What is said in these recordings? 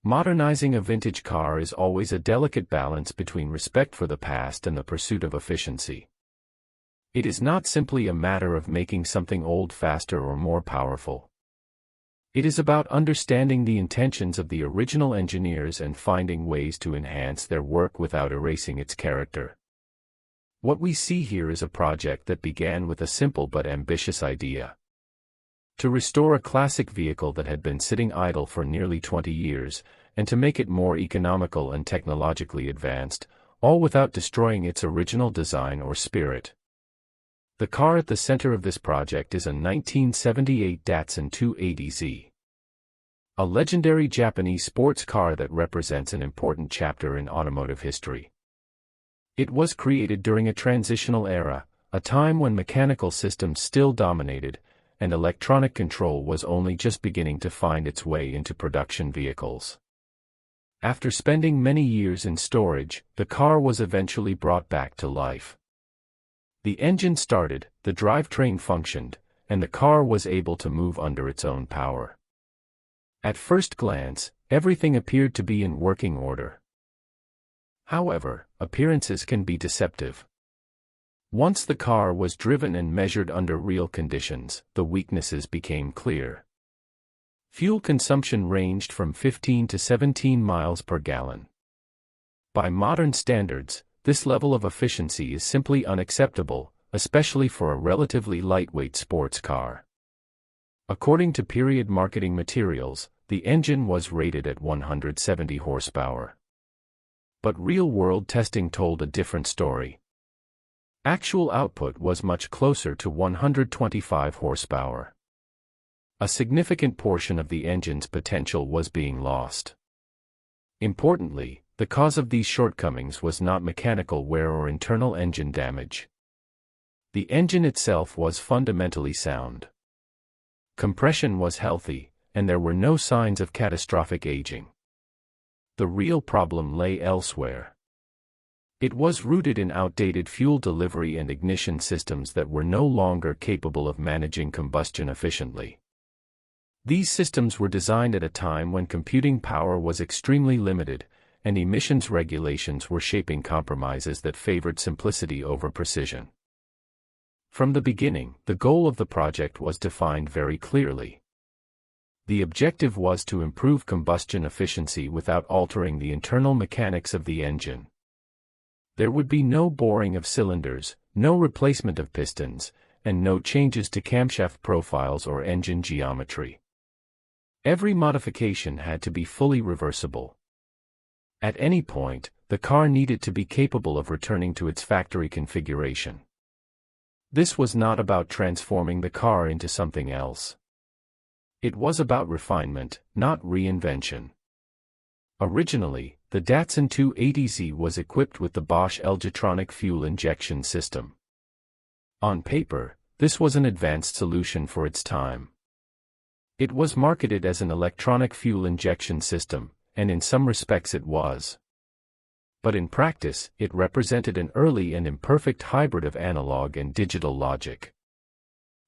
Modernizing a vintage car is always a delicate balance between respect for the past and the pursuit of efficiency. It is not simply a matter of making something old faster or more powerful. It is about understanding the intentions of the original engineers and finding ways to enhance their work without erasing its character. What we see here is a project that began with a simple but ambitious idea: to restore a classic vehicle that had been sitting idle for nearly 20 years, and to make it more economical and technologically advanced, all without destroying its original design or spirit. The car at the center of this project is a 1978 Datsun 280Z. A legendary Japanese sports car that represents an important chapter in automotive history. It was created during a transitional era, a time when mechanical systems still dominated, and electronic control was only just beginning to find its way into production vehicles. After spending many years in storage, the car was eventually brought back to life. The engine started, the drivetrain functioned, and the car was able to move under its own power. At first glance, everything appeared to be in working order. However, appearances can be deceptive. Once the car was driven and measured under real conditions, the weaknesses became clear. Fuel consumption ranged from 15 to 17 miles per gallon. By modern standards, this level of efficiency is simply unacceptable, especially for a relatively lightweight sports car. According to period marketing materials, the engine was rated at 170 horsepower. But real-world testing told a different story. Actual output was much closer to 125 horsepower. A significant portion of the engine's potential was being lost. Importantly, the cause of these shortcomings was not mechanical wear or internal engine damage. The engine itself was fundamentally sound. Compression was healthy, and there were no signs of catastrophic aging. The real problem lay elsewhere. It was rooted in outdated fuel delivery and ignition systems that were no longer capable of managing combustion efficiently. These systems were designed at a time when computing power was extremely limited, and emissions regulations were shaping compromises that favored simplicity over precision. From the beginning, the goal of the project was defined very clearly. The objective was to improve combustion efficiency without altering the internal mechanics of the engine. There would be no boring of cylinders, no replacement of pistons, and no changes to camshaft profiles or engine geometry. Every modification had to be fully reversible. At any point, the car needed to be capable of returning to its factory configuration. This was not about transforming the car into something else. It was about refinement, not reinvention. Originally, the Datsun 280Z was equipped with the Bosch Elgetronic fuel injection system. On paper, this was an advanced solution for its time. It was marketed as an electronic fuel injection system, and in some respects it was. But in practice, it represented an early and imperfect hybrid of analog and digital logic.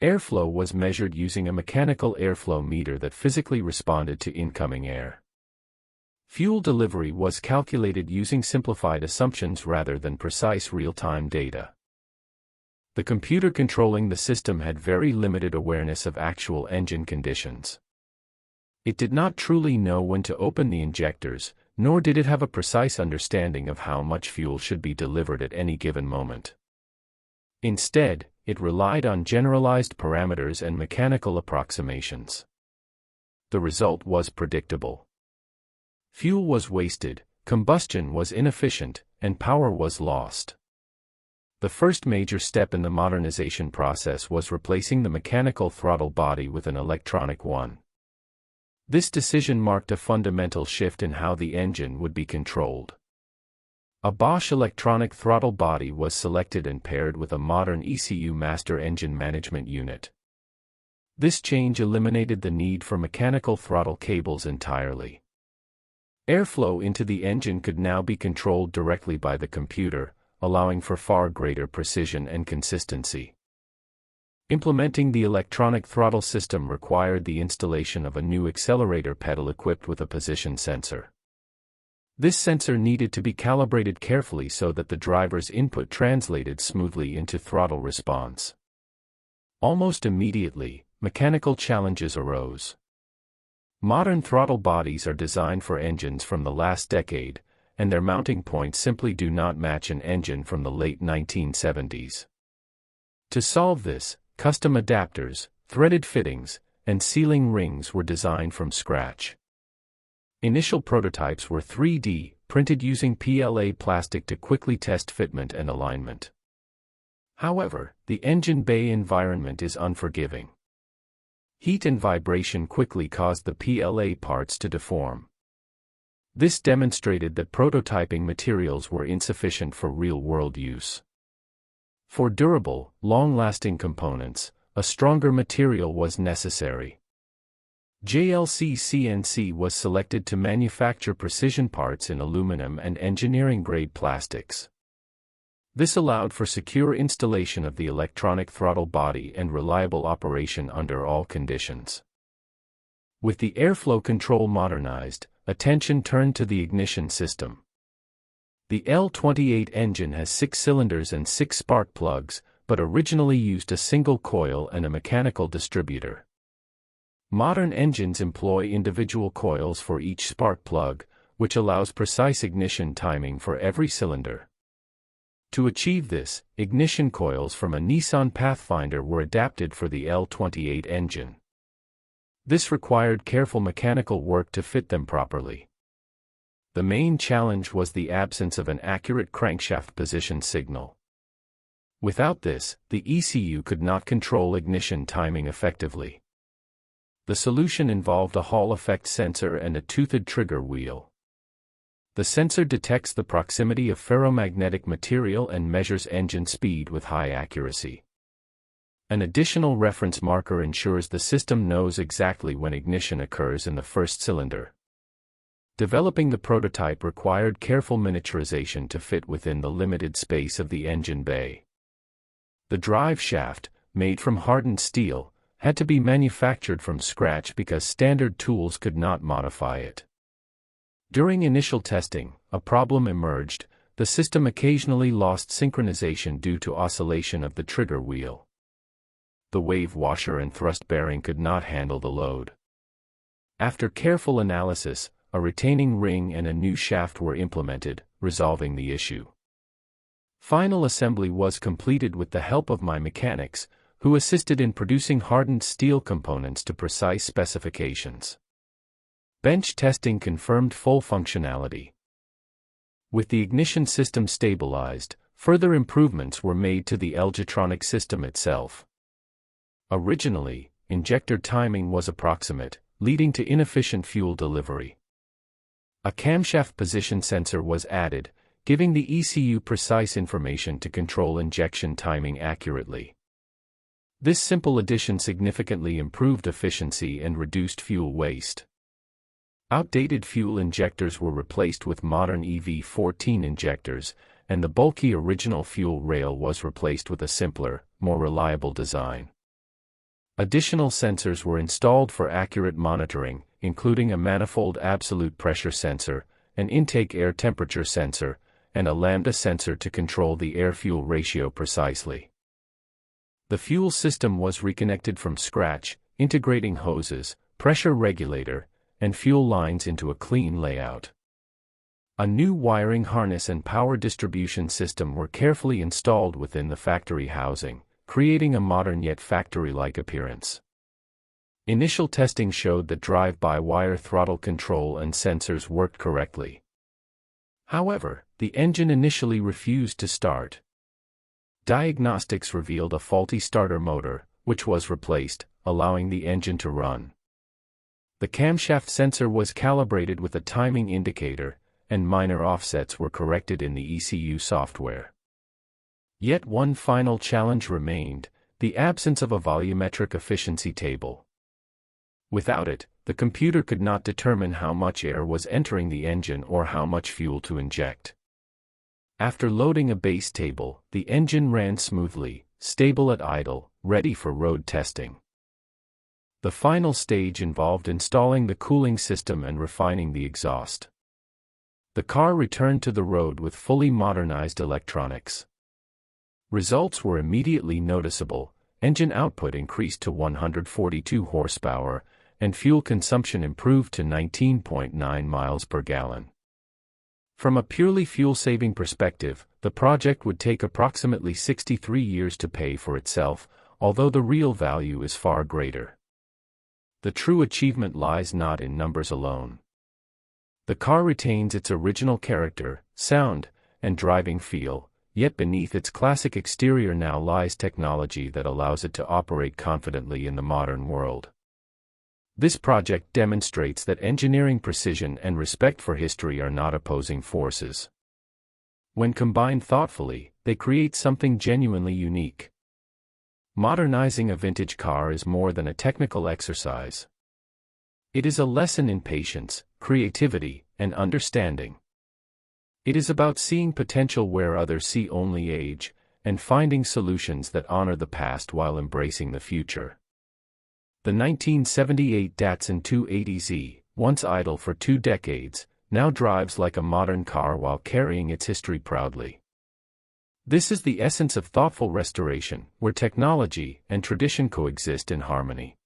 Airflow was measured using a mechanical airflow meter that physically responded to incoming air. Fuel delivery was calculated using simplified assumptions rather than precise real-time data. The computer controlling the system had very limited awareness of actual engine conditions. It did not truly know when to open the injectors, nor did it have a precise understanding of how much fuel should be delivered at any given moment. Instead, it relied on generalized parameters and mechanical approximations. The result was predictable. Fuel was wasted, combustion was inefficient, and power was lost. The first major step in the modernization process was replacing the mechanical throttle body with an electronic one. This decision marked a fundamental shift in how the engine would be controlled. A Bosch electronic throttle body was selected and paired with a modern ECU master engine management unit. This change eliminated the need for mechanical throttle cables entirely. Airflow into the engine could now be controlled directly by the computer, allowing for far greater precision and consistency. Implementing the electronic throttle system required the installation of a new accelerator pedal equipped with a position sensor. This sensor needed to be calibrated carefully so that the driver's input translated smoothly into throttle response. Almost immediately, mechanical challenges arose. Modern throttle bodies are designed for engines from the last decade, and their mounting points simply do not match an engine from the late 1970s. To solve this, custom adapters, threaded fittings, and sealing rings were designed from scratch. Initial prototypes were 3D, printed using PLA plastic to quickly test fitment and alignment. However, the engine bay environment is unforgiving. Heat and vibration quickly caused the PLA parts to deform. This demonstrated that prototyping materials were insufficient for real-world use. For durable, long-lasting components, a stronger material was necessary. JLC CNC was selected to manufacture precision parts in aluminum and engineering-grade plastics. This allowed for secure installation of the electronic throttle body and reliable operation under all conditions. With the airflow control modernized, attention turned to the ignition system. The L28 engine has 6 cylinders and 6 spark plugs, but originally used a single coil and a mechanical distributor. Modern engines employ individual coils for each spark plug, which allows precise ignition timing for every cylinder. To achieve this, ignition coils from a Nissan Pathfinder were adapted for the L28 engine. This required careful mechanical work to fit them properly. The main challenge was the absence of an accurate crankshaft position signal. Without this, the ECU could not control ignition timing effectively. The solution involved a Hall effect sensor and a toothed trigger wheel. The sensor detects the proximity of ferromagnetic material and measures engine speed with high accuracy. An additional reference marker ensures the system knows exactly when ignition occurs in the first cylinder. Developing the prototype required careful miniaturization to fit within the limited space of the engine bay. The drive shaft, made from hardened steel, had to be manufactured from scratch because standard tools could not modify it. During initial testing, a problem emerged: the system occasionally lost synchronization due to oscillation of the trigger wheel. The wave washer and thrust bearing could not handle the load. After careful analysis, a retaining ring and a new shaft were implemented, resolving the issue. Final assembly was completed with the help of my mechanics, who assisted in producing hardened steel components to precise specifications. Bench testing confirmed full functionality. With the ignition system stabilized, further improvements were made to the L-Jetronic system itself. Originally, injector timing was approximate, leading to inefficient fuel delivery. A camshaft position sensor was added, giving the ECU precise information to control injection timing accurately. This simple addition significantly improved efficiency and reduced fuel waste. Outdated fuel injectors were replaced with modern EV14 injectors, and the bulky original fuel rail was replaced with a simpler, more reliable design. Additional sensors were installed for accurate monitoring, including a manifold absolute pressure sensor, an intake air temperature sensor, and a lambda sensor to control the air-fuel ratio precisely. The fuel system was reconnected from scratch, integrating hoses, pressure regulator, and fuel lines into a clean layout. A new wiring harness and power distribution system were carefully installed within the factory housing, creating a modern yet factory-like appearance. Initial testing showed that drive-by-wire throttle control and sensors worked correctly. However, the engine initially refused to start. Diagnostics revealed a faulty starter motor, which was replaced, allowing the engine to run. The camshaft sensor was calibrated with a timing indicator, and minor offsets were corrected in the ECU software. Yet one final challenge remained: the absence of a volumetric efficiency table. Without it, the computer could not determine how much air was entering the engine or how much fuel to inject. After loading a base table, the engine ran smoothly, stable at idle, ready for road testing. The final stage involved installing the cooling system and refining the exhaust. The car returned to the road with fully modernized electronics. Results were immediately noticeable. Engine output increased to 142 horsepower, and fuel consumption improved to 19.9 miles per gallon. From a purely fuel-saving perspective, the project would take approximately 63 years to pay for itself, although the real value is far greater. The true achievement lies not in numbers alone. The car retains its original character, sound, and driving feel, yet beneath its classic exterior now lies technology that allows it to operate confidently in the modern world. This project demonstrates that engineering precision and respect for history are not opposing forces. When combined thoughtfully, they create something genuinely unique. Modernizing a vintage car is more than a technical exercise. It is a lesson in patience, creativity, and understanding. It is about seeing potential where others see only age, and finding solutions that honor the past while embracing the future. The 1978 Datsun 280Z, once idle for 2 decades, now drives like a modern car while carrying its history proudly. This is the essence of thoughtful restoration, where technology and tradition coexist in harmony.